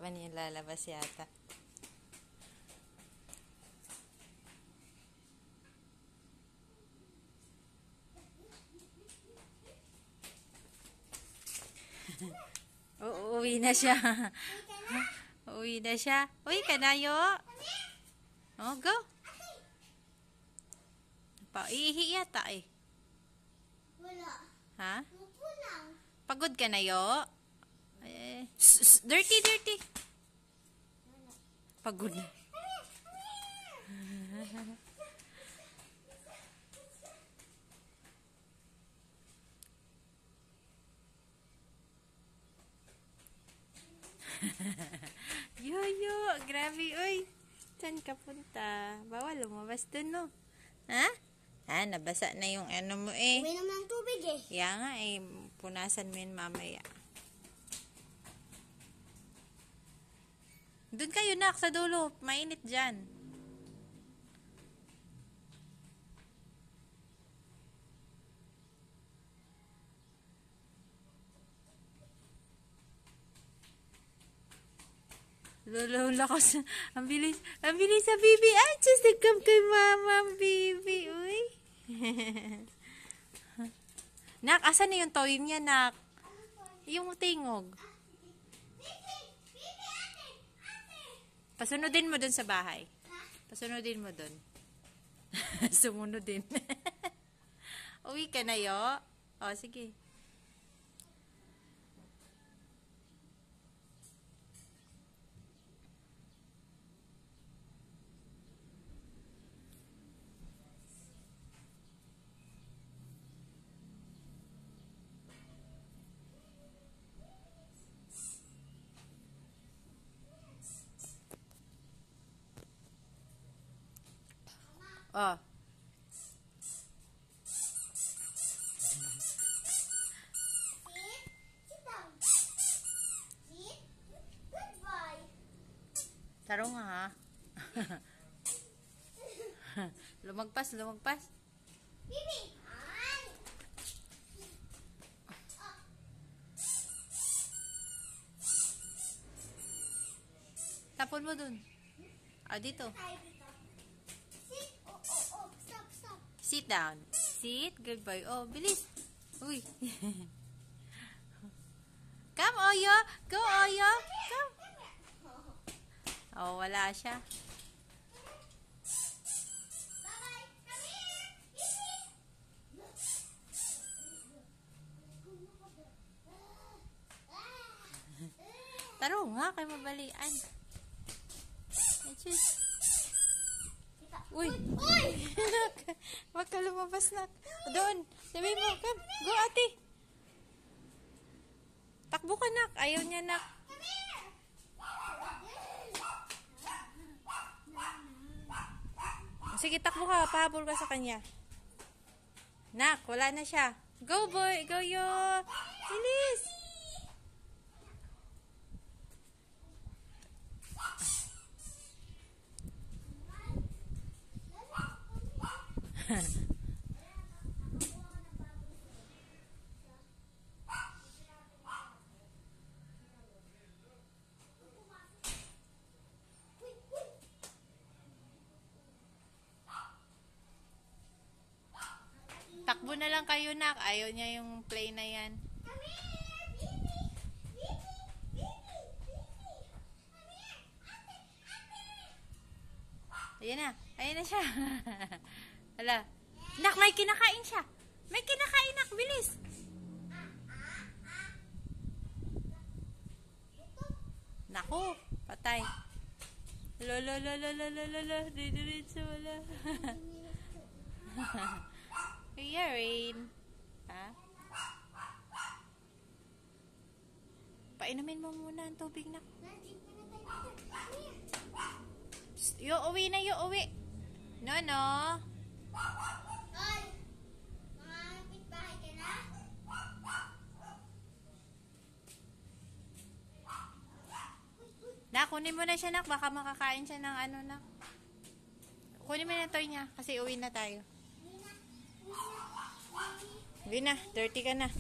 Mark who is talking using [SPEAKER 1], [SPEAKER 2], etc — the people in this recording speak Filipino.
[SPEAKER 1] kalaban niya lalabas yata. Uuwi na siya. Uwi na siya. Uwi ka na, yo. Oh, go. Iihi yata eh.
[SPEAKER 2] Wala.
[SPEAKER 1] Ha?
[SPEAKER 2] Pupulang.
[SPEAKER 1] Pagod ka na, yo? Dirty, dirty. Pagod na. Yo, grabe, oy. Saan ka punta? Bawal lumabas dun, no? Ha? Nabasa na yung ano mo eh.
[SPEAKER 2] Uwi naman ng tubig eh.
[SPEAKER 1] Kaya nga eh, punasan mo yun mamaya. Doon kayo, nak, sa dulo. Mainit dyan. Lolo, lakas. Ang bilis sa bibi. Ay, just come kay mama, bibi. Uy. Nak, asan na yung toy niya, nak? Yung tingog. Pasunodin mo dun sa bahay. Pasunodin mo dun. Sumunod din. Uwi ka na, yo? O, sige. Oh.
[SPEAKER 2] Sit down. Sit. Goodbye.
[SPEAKER 1] Taro nga, ha? Lumagpas.
[SPEAKER 2] Bibi.
[SPEAKER 1] Tapon mo dun. Dito.
[SPEAKER 2] Sit. Oh. Stop.
[SPEAKER 1] Sit down. Sit. Good boy. Oh, bilis. Uy. Come, Oyo. Go, Oyo. Come. Oh, wala siya.
[SPEAKER 2] Bye-bye. Come here. Bibi.
[SPEAKER 1] Taro nga, kay mabalian. Uy. Wag ka lumabas, nak. Doon. Sabi mo, come. Go, ate. Takbo ka, nak. Ayaw niya, nak. Sige, takbo ka. Pahabol ka sa kanya. Nak, wala na siya. Go, boy. Go, yo. Bilis. Takbo na lang kayo, nak. Ayaw niya yung play na yan. Ayan na siya. Hala. Nak, may kinakain siya. May kinakain, nak. Bilis. Naku, patay. Lolo. Didiritso wala. Kuya Rain. Ha? Painumin mo muna ang tubig, nak. Yo, uwi na, yo, uwi. No.
[SPEAKER 2] Hoy! Mga pitbahay ka na?
[SPEAKER 1] Nak, kunin mo na siya, nak. Baka makakain siya ng ano, nak. Kunin mo na toy niya kasi uwi na tayo. Uwi na. Dirty ka na.